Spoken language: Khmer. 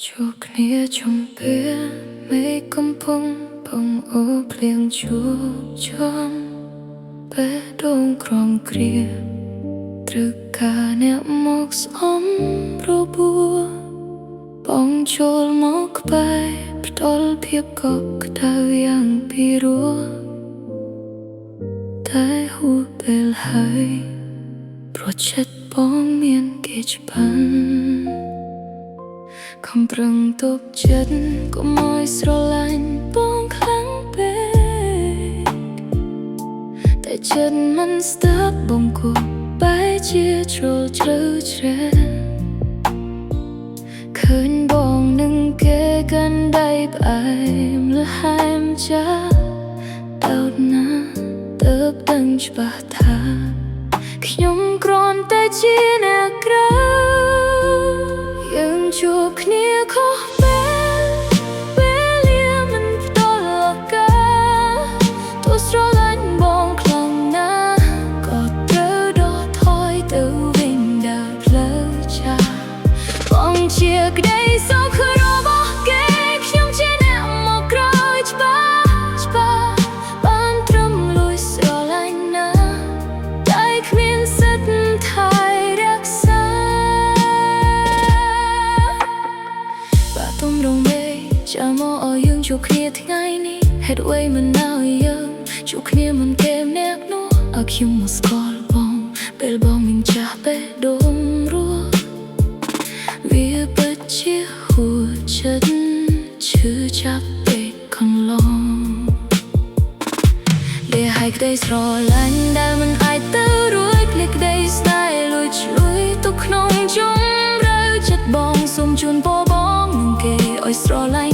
ជួបគ្នាជុំពេលមេឃកំពុងបងអូភ្លៀងជួបជុំបេះដូងក្រំគ្រាត្រឹកការអ្នកមកស្អមរបួសបងចូលមកក្បែរផ្ដល់ភាពកក់ក្ដៅយ៉ាងពីរោះតែហួសពេលហើយព្រោះចិត្តបងមានគេច្បាស់ខំប្រឹងទប់ចិត្តកុំឲ្យស្រឡាញ់បងខ្លាំងពេកតែចិត្តមិនស្ទើរបងគប់បែរជាជ្រុលជ្រៅជ្រែឃើញបងនឹងគេកាន់ដៃផ្អែមលហែមចាដោតណាទើបដឹងច្បាស់ថាខ្ញុំគ្រាន់តែជាអ្នកក្រៅយើងជួបគ្នាខុសពេលវេលាមិនផ្ដល់ឱកាសទោះស្រឡាញ់បងខ្លាំងណាស់ក៏ត្រូវដកថយទៅវិញដើរផ្លូវចាស់បងជាក្តីសុខរបស់គេខ្ញុំជាអ្នកមកក្រោយច្បាស់បានត្រឹមលួចស្រឡាញ់ណាតែគ្មានសិទ្ធិថែរក្សាបាតុំរងមេចាំមកឲ្យយើងជួបគ្នាថ្ងៃនេះហេតុអ្វីមិនឲ្យយើងជួបគ្នាមិនគេម្នាក់នោះឲ្យខ្ញុំមកស្គាល់បងពេលបងមានចាស់បេះដូងរស់វាពិតជាហួចចិត្តឈឺចាប់ពេកកន្លងលះឲ្យក្តីស្រឡាញ់ដែលមិនអាចទៅរួចលះក្តីស្នេហ៍លួចឆ្លួយទុកក្នុងជុំរើចិត្តបងសូមជូនពរបងនឹងគេឲ្យស្រឡាញ់